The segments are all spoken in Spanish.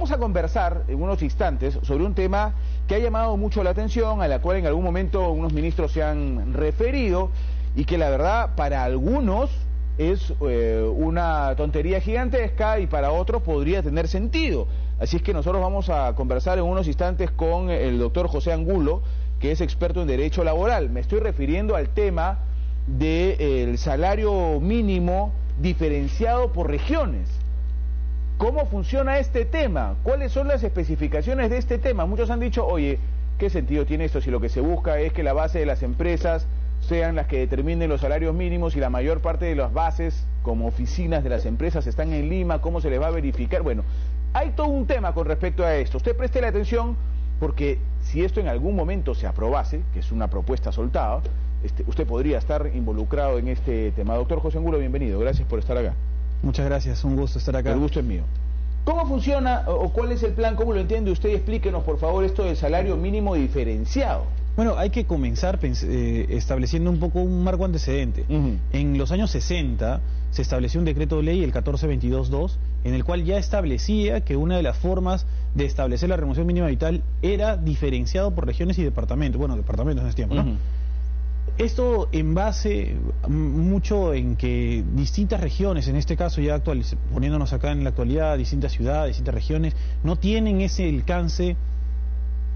vamos a conversar en unos instantes sobre un tema que ha llamado mucho la atención, a la cual en algún momento unos ministros se han referido y que la verdad para algunos es una tontería gigantesca y para otros podría tener sentido. Así es que nosotros vamos a conversar en unos instantes con el doctor José Angulo, que es experto en Derecho Laboral. Me estoy refiriendo al tema del salario mínimo diferenciado por regiones. ¿Cómo funciona este tema? ¿Cuáles son las especificaciones de este tema? Muchos han dicho, oye, ¿qué sentido tiene esto si lo que se busca es que la base de las empresas sean las que determinen los salarios mínimos y la mayor parte de las bases como oficinas de las empresas están en Lima? ¿Cómo se les va a verificar? Bueno, hay todo un tema con respecto a esto. Usted preste la atención porque si esto en algún momento se aprobase, que es una propuesta soltada, usted podría estar involucrado en este tema. Doctor José Angulo, bienvenido. Gracias por estar acá. Muchas gracias, un gusto estar acá. El gusto es mío. ¿Cómo funciona o cuál es el plan? ¿Cómo lo entiende usted? Explíquenos, por favor, esto del salario mínimo diferenciado. Bueno, hay que comenzar estableciendo un poco un marco antecedente. En los años 60 se estableció un decreto de ley, el 1422-2, en el cual ya establecía que una de las formas de establecer la remuneración mínima vital era diferenciado por regiones y departamentos. Bueno, departamentos en ese tiempo, ¿no? Esto en base mucho en que distintas regiones, en este caso ya poniéndonos acá en la actualidad, distintas ciudades, distintas regiones, no tienen ese alcance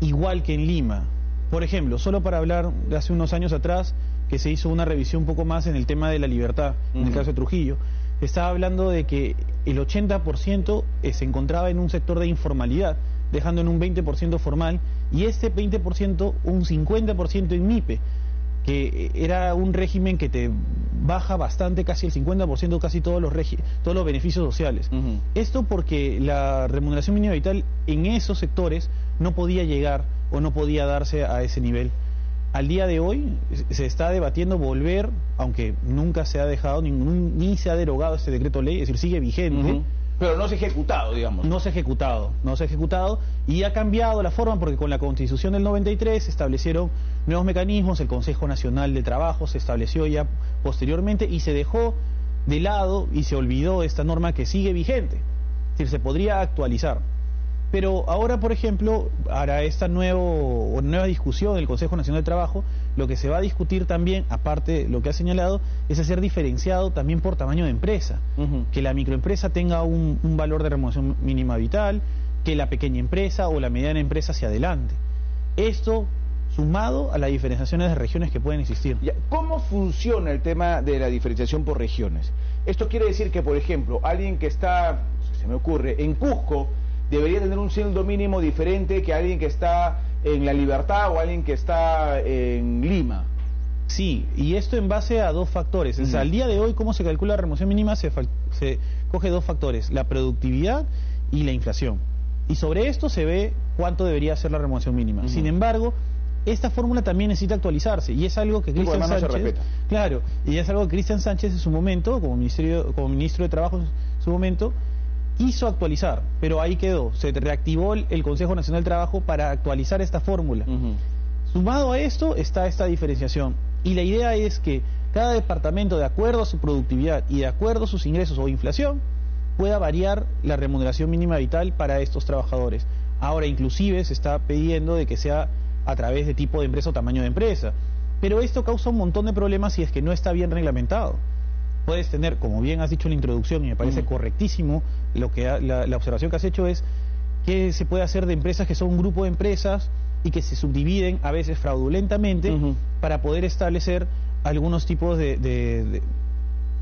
igual que en Lima. Por ejemplo, solo para hablar de hace unos años atrás, que se hizo una revisión un poco más en el tema de la libertad, en el caso de Trujillo, estaba hablando de que el 80% se encontraba en un sector de informalidad, dejando en un 20% formal, y este 20%, un 50% en MIPE, que era un régimen que te baja bastante, casi el 50%, casi todos los beneficios sociales. Esto porque la remuneración mínima vital en esos sectores no podía llegar o no podía darse a ese nivel. Al día de hoy se está debatiendo volver, aunque nunca se ha dejado, ni se ha derogado este decreto ley, es decir, sigue vigente. Pero no se ha ejecutado, digamos. No se ha ejecutado y ha cambiado la forma porque con la Constitución del 93 se establecieron nuevos mecanismos, el Consejo Nacional de Trabajo se estableció ya posteriormente y se dejó de lado y se olvidó esta norma que sigue vigente, es decir, se podría actualizar. Pero ahora, por ejemplo, para esta nueva discusión del Consejo Nacional de Trabajo, lo que se va a discutir también, aparte de lo que ha señalado, es hacer diferenciado también por tamaño de empresa. Que la microempresa tenga un valor de remuneración mínima vital, que la pequeña empresa o la mediana empresa se adelante. Esto sumado a las diferenciaciones de regiones que pueden existir. ¿Cómo funciona el tema de la diferenciación por regiones? Esto quiere decir que, por ejemplo, alguien que está, se me ocurre, en Cusco, debería tener un sueldo mínimo diferente que alguien que está en La Libertad o alguien que está en Lima. Sí, y esto en base a dos factores. O sea, al día de hoy, ¿cómo se calcula la remuneración mínima? Se coge dos factores, la productividad y la inflación. Y sobre esto se ve cuánto debería ser la remuneración mínima. Sin embargo, esta fórmula también necesita actualizarse y es algo que Cristian Sánchez... No se respeta. Claro, y es algo que Cristian Sánchez en su momento, como ministro de Trabajo en su momento, quiso actualizar, pero ahí quedó. Se reactivó el Consejo Nacional del Trabajo para actualizar esta fórmula. Sumado a esto está esta diferenciación. Y la idea es que cada departamento, de acuerdo a su productividad y de acuerdo a sus ingresos o inflación, pueda variar la remuneración mínima vital para estos trabajadores. Ahora, inclusive, se está pidiendo de que sea a través de tipo de empresa o tamaño de empresa. Pero esto causa un montón de problemas si es que no está bien reglamentado. Puedes tener, como bien has dicho en la introducción, y me parece correctísimo, la observación que has hecho es que se puede hacer de empresas que son un grupo de empresas y que se subdividen a veces fraudulentamente para poder establecer algunos tipos de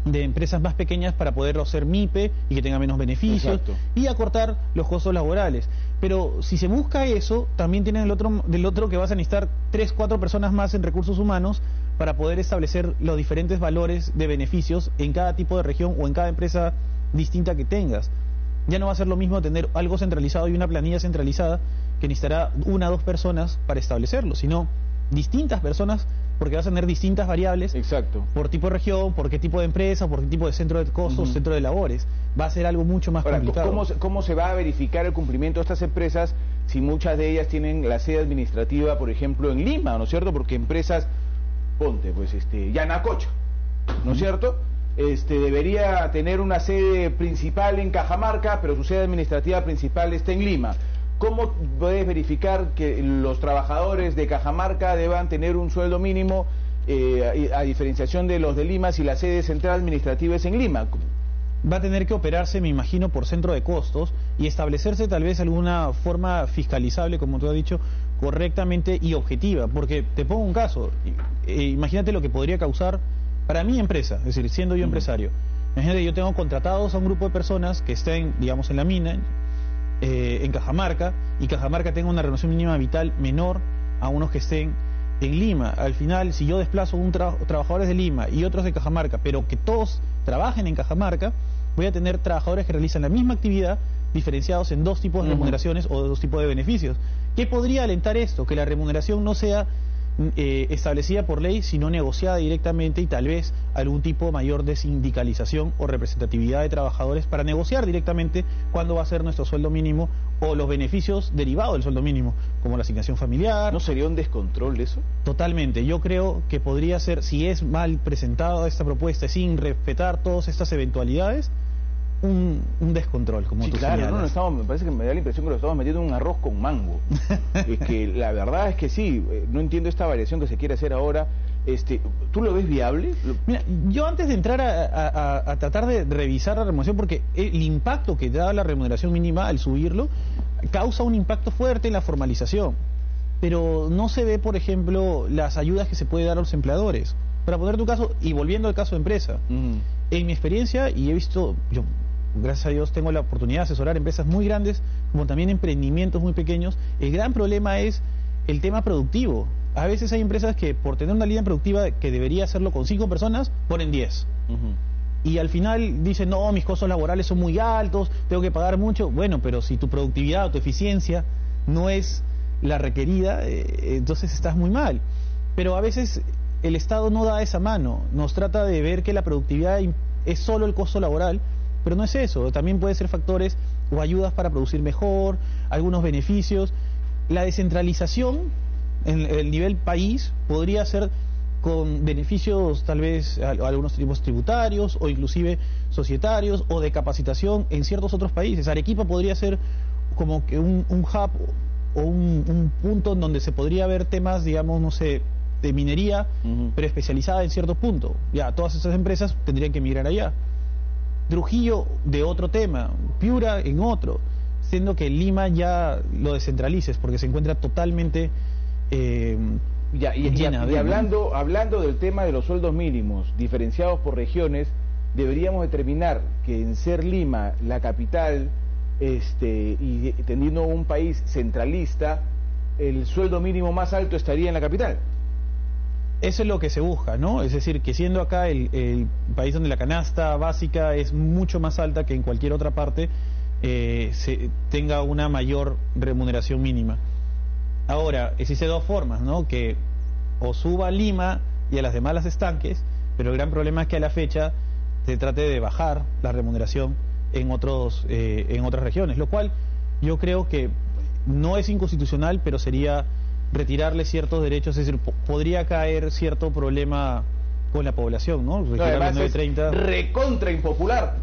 empresas más pequeñas para poderlo hacer MIPE y que tenga menos beneficios y acortar los costos laborales. Pero si se busca eso, también tienen del otro que vas a necesitar 3, 4 personas más en recursos humanos para poder establecer los diferentes valores de beneficios en cada tipo de región o en cada empresa distinta que tengas. Ya no va a ser lo mismo tener algo centralizado y una planilla centralizada que necesitará 1 o 2 personas para establecerlo, sino distintas personas porque vas a tener distintas variables por tipo de región, por qué tipo de empresa, por qué tipo de centro de costos, centro de labores. Va a ser algo mucho más complicado. ¿Cómo se va a verificar el cumplimiento de estas empresas si muchas de ellas tienen la sede administrativa, por ejemplo, en Lima, ¿no es cierto? Porque empresas, ponte, pues, Yanacocha, ¿no es cierto? debería tener una sede principal en Cajamarca, pero su sede administrativa principal está en Lima. ¿Cómo puedes verificar que los trabajadores de Cajamarca deban tener un sueldo mínimo a diferenciación de los de Lima si la sede central administrativa es en Lima? Va a tener que operarse, me imagino, por centro de costos y establecerse tal vez alguna forma fiscalizable, como tú has dicho, correctamente y objetiva. Porque te pongo un caso, imagínate lo que podría causar para mi empresa, es decir, siendo yo empresario. Imagínate, yo tengo contratados a un grupo de personas que estén, digamos, en la mina, en Cajamarca, y Cajamarca tenga una remuneración mínima vital menor a unos que estén en Lima. Al final, si yo desplazo trabajadores de Lima y otros de Cajamarca, pero que todos trabajen en Cajamarca, voy a tener trabajadores que realizan la misma actividad diferenciados en dos tipos de remuneraciones o dos tipos de beneficios. ¿Qué podría alentar esto? Que la remuneración no sea establecida por ley, sino negociada directamente, y tal vez algún tipo mayor de sindicalización o representatividad de trabajadores para negociar directamente cuándo va a ser nuestro sueldo mínimo o los beneficios derivados del sueldo mínimo, como la asignación familiar. ¿No sería un descontrol eso? Totalmente. Yo creo que podría ser, si es mal presentada esta propuesta sin respetar todas estas eventualidades, un descontrol, como sí, tú claro, señalas. Me parece que me da la impresión que lo estamos metiendo en un arroz con mango. Es que la verdad es que sí, no entiendo esta variación que se quiere hacer ahora. ¿Tú lo ves viable? Mira, yo antes de entrar a tratar de revisar la remuneración, porque el impacto que da la remuneración mínima al subirlo causa un impacto fuerte en la formalización, pero no se ve, por ejemplo, las ayudas que se puede dar a los empleadores. Para poner tu caso, y volviendo al caso de empresa, en mi experiencia, y he visto, yo gracias a Dios tengo la oportunidad de asesorar empresas muy grandes, como también emprendimientos muy pequeños, el gran problema es el tema productivo. A veces hay empresas que por tener una línea productiva que debería hacerlo con 5 personas, ponen 10. Y al final dicen, no, mis costos laborales son muy altos, tengo que pagar mucho. Bueno, pero si tu productividad o tu eficiencia no es la requerida, entonces estás muy mal. Pero a veces el Estado no da esa mano, nos trata de ver que la productividad es solo el costo laboral, pero no es eso, también puede ser factores o ayudas para producir mejor, algunos beneficios. La descentralización en el nivel país podría ser con beneficios tal vez a algunos tipos tributarios o inclusive societarios o de capacitación en ciertos otros países. Arequipa podría ser como que un hub o un punto en donde se podría ver temas, digamos, no sé, de minería, pero especializada en ciertos puntos. Ya, todas esas empresas tendrían que migrar allá. Trujillo de otro tema, Piura en otro, siendo que Lima ya lo descentralices porque se encuentra totalmente llena. Y hablando del tema de los sueldos mínimos diferenciados por regiones, deberíamos determinar que en ser Lima la capital, y teniendo un país centralista, el sueldo mínimo más alto estaría en la capital. Eso es lo que se busca, ¿no? Es decir, que siendo acá el país donde la canasta básica es mucho más alta que en cualquier otra parte, se tenga una mayor remuneración mínima. Ahora, existe dos formas, ¿no? Que o suba a Lima y a las demás las estanques, pero el gran problema es que a la fecha se trate de bajar la remuneración en otras regiones, lo cual yo creo que no es inconstitucional, pero sería retirarle ciertos derechos, es decir, podría caer cierto problema con la población, ¿no? Además es recontra impopular.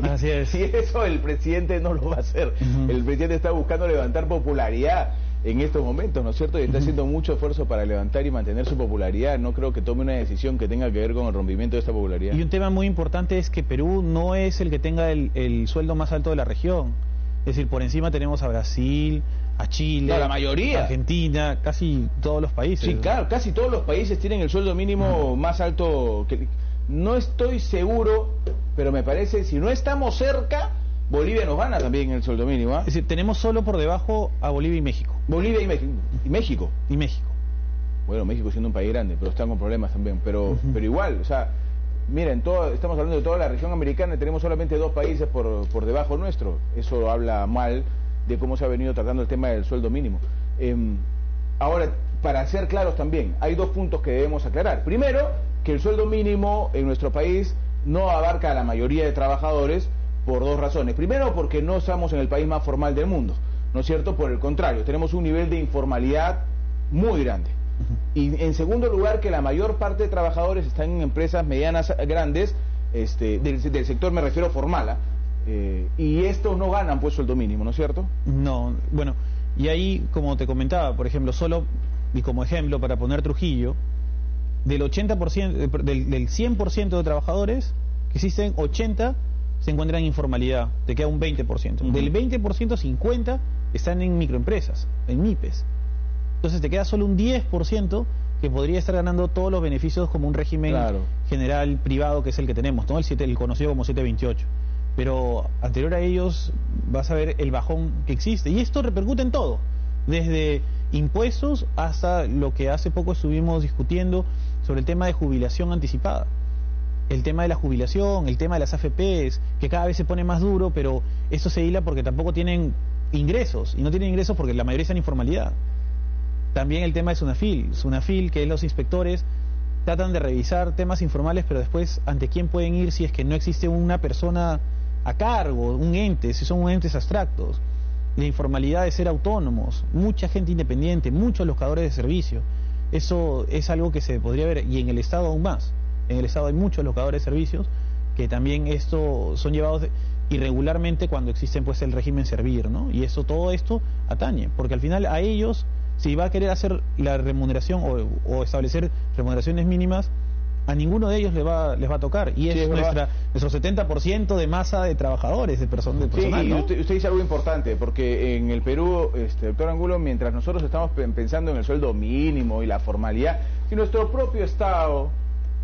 Así es. Y eso el presidente no lo va a hacer. El presidente está buscando levantar popularidad en estos momentos, ¿no es cierto? Y está haciendo mucho esfuerzo para levantar y mantener su popularidad. No creo que tome una decisión que tenga que ver con el rompimiento de esta popularidad. Y un tema muy importante es que Perú no es el que tenga el sueldo más alto de la región. Es decir, por encima tenemos a Brasil, a Chile, no, la mayoría, Argentina, casi todos los países. Sí, claro, casi todos los países tienen el sueldo mínimo más alto. No estoy seguro, pero me parece, si no estamos cerca, Bolivia nos gana también el sueldo mínimo. Es decir, tenemos solo por debajo a Bolivia y México. Bolivia y México. Y México. Bueno, México siendo un país grande, pero están con problemas también. Pero igual, o sea, miren, estamos hablando de toda la región americana, tenemos solamente 2 países por debajo nuestro. Eso habla mal de cómo se ha venido tratando el tema del sueldo mínimo. Ahora, para ser claros también, hay 2 puntos que debemos aclarar. Primero, que el sueldo mínimo en nuestro país no abarca a la mayoría de trabajadores por 2 razones. Primero, porque no estamos en el país más formal del mundo, ¿no es cierto? Por el contrario, tenemos un nivel de informalidad muy grande. Y en segundo lugar, que la mayor parte de trabajadores están en empresas medianas grandes del sector, me refiero formal, y estos no ganan pues sueldo mínimo, ¿no es cierto? No, bueno, y ahí, como te comentaba, por ejemplo, solo, y como ejemplo, para poner Trujillo, del 80%, del 100% de trabajadores que existen, 80 se encuentran en informalidad, te queda un 20%. Del 20%, 50 están en microempresas, en MIPES. Entonces te queda solo un 10% que podría estar ganando todos los beneficios como un régimen general privado, que es el que tenemos, ¿no? El conocido como 728. Pero anterior a ellos vas a ver el bajón que existe. Y esto repercute en todo, desde impuestos hasta lo que hace poco estuvimos discutiendo sobre el tema de jubilación anticipada. El tema de la jubilación, el tema de las AFPs, que cada vez se pone más duro, pero esto se hila porque tampoco tienen ingresos, y no tienen ingresos porque la mayoría está en informalidad. También el tema de SUNAFIL, que es los inspectores, tratan de revisar temas informales, pero después, ¿ante quién pueden ir si es que no existe una persona a cargo, un ente, si son entes abstractos? La informalidad de ser autónomos, mucha gente independiente, muchos locadores de servicio. Eso es algo que se podría ver, y en el Estado aún más. En el Estado hay muchos locadores de servicios que también son llevados irregularmente cuando existen pues el régimen servir, ¿no? Y todo esto atañe, porque al final a ellos, si va a querer hacer la remuneración o establecer remuneraciones mínimas, a ninguno de ellos les va a tocar, y es nuestro 70% de masa de trabajadores, de personal, y ¿no? usted dice algo importante, porque en el Perú, doctor Angulo, mientras nosotros estamos pensando en el sueldo mínimo y la formalidad, si nuestro propio Estado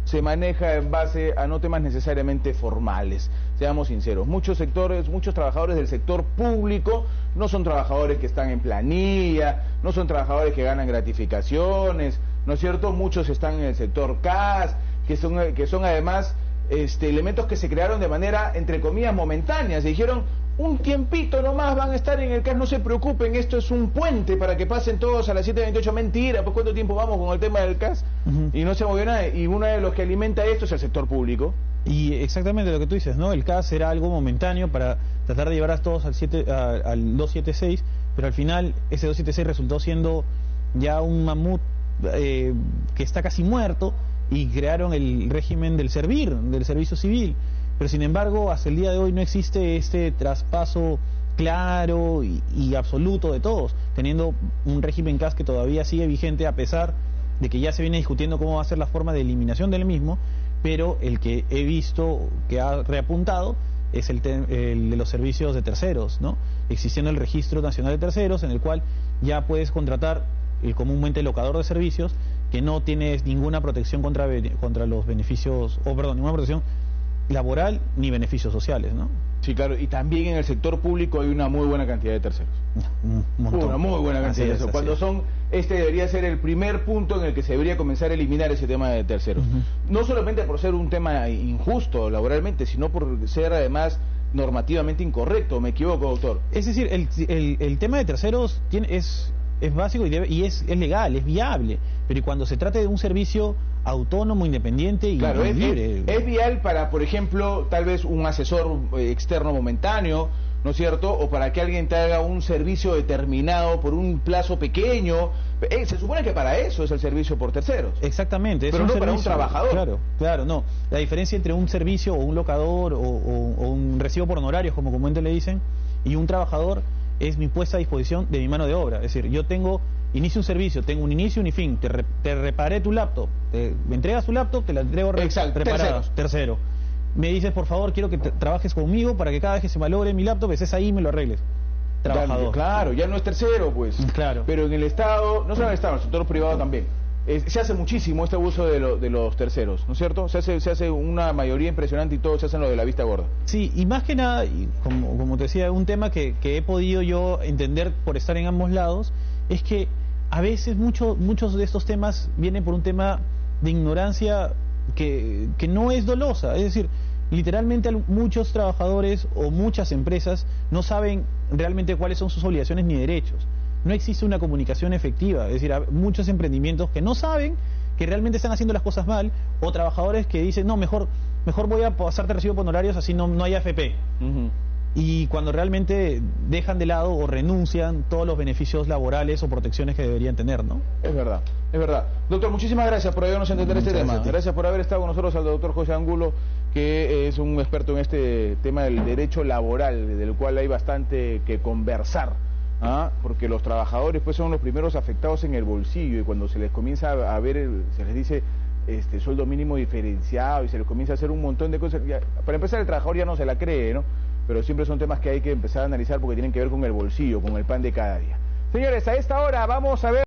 se maneja en base a no temas necesariamente formales, seamos sinceros, muchos trabajadores del sector público no son trabajadores que están en planilla, no son trabajadores que ganan gratificaciones, ¿no es cierto? Muchos están en el sector CAS, que son además elementos que se crearon de manera, entre comillas, momentánea. Se dijeron, un tiempito nomás van a estar en el CAS, no se preocupen, esto es un puente para que pasen todos a las 7:28. Mentira, pues ¿cuánto tiempo vamos con el tema del CAS? Y no se movió nada, y uno de los que alimenta esto es el sector público. Y exactamente lo que tú dices, ¿no? El CAS era algo momentáneo para tratar de llevar a todos al 276, pero al final ese 276 resultó siendo ya un mamut que está casi muerto, y crearon el régimen del servicio civil. Pero sin embargo, hasta el día de hoy no existe este traspaso claro y absoluto de todos, teniendo un régimen CAS que todavía sigue vigente, a pesar de que ya se viene discutiendo cómo va a ser la forma de eliminación del mismo, pero el que he visto que ha reapuntado es el de los servicios de terceros, ¿no? Existiendo el Registro Nacional de Terceros, en el cual ya puedes contratar comúnmente locador de servicios, que no tienes ninguna protección contra los beneficios, ninguna protección laboral ni beneficios sociales, ¿no? Sí, claro, y también en el sector público hay una muy buena cantidad de terceros. Una muy buena cantidad de terceros. Cuando debería ser el primer punto en el que se debería comenzar a eliminar ese tema de terceros. No solamente por ser un tema injusto laboralmente, sino por ser además normativamente incorrecto. ¿Me equivoco, doctor? Es decir, el tema de terceros es básico y es legal, es viable, pero y cuando se trata de un servicio autónomo, independiente y libre, es vial para, por ejemplo, tal vez un asesor externo momentáneo, ¿no es cierto? O para que alguien te haga un servicio determinado por un plazo pequeño. Se supone que para eso es el servicio por terceros. Exactamente. Pero no para un trabajador. Claro, no. La diferencia entre un servicio o un locador o un recibo por honorarios, como comúnmente le dicen, y un trabajador es mi puesta a disposición de mi mano de obra. Es decir, yo inicio un servicio, tengo un inicio y un fin, te reparé tu laptop, me entregas tu laptop, te la entrego reparada. Tercero. Me dices, por favor, quiero que trabajes conmigo para que cada vez que se malogre mi laptop, estés ahí y me lo arregles. Trabajador. Claro, ya no es tercero, pues. Claro. Pero en el Estado, no solo en el Estado, en el sector privado también, se hace muchísimo este abuso de los terceros, ¿no es cierto? Se hace una mayoría impresionante y todos se hacen lo de la vista gorda. Sí, y más que nada, y como te decía, un tema que he podido yo entender por estar en ambos lados, es que a veces muchos de estos temas vienen por un tema de ignorancia que no es dolosa. Es decir, literalmente muchos trabajadores o muchas empresas no saben realmente cuáles son sus obligaciones ni derechos. No existe una comunicación efectiva. Es decir, hay muchos emprendimientos que no saben que realmente están haciendo las cosas mal, o trabajadores que dicen, no, mejor voy a pasarte recibo por honorarios, así no hay AFP. y cuando realmente dejan de lado o renuncian todos los beneficios laborales o protecciones que deberían tener, ¿no? Es verdad, es verdad. Doctor, muchísimas gracias por ayudarnos a entender este tema. Gracias por haber estado con nosotros al doctor José Angulo, que es un experto en este tema del derecho laboral, del cual hay bastante que conversar, ¿ah? Porque los trabajadores pues son los primeros afectados en el bolsillo, y cuando se les comienza a ver, se les dice sueldo mínimo diferenciado y se les comienza a hacer un montón de cosas, para empezar el trabajador ya no se la cree, ¿no? Pero siempre son temas que hay que empezar a analizar porque tienen que ver con el bolsillo, con el pan de cada día. Señores, a esta hora vamos a ver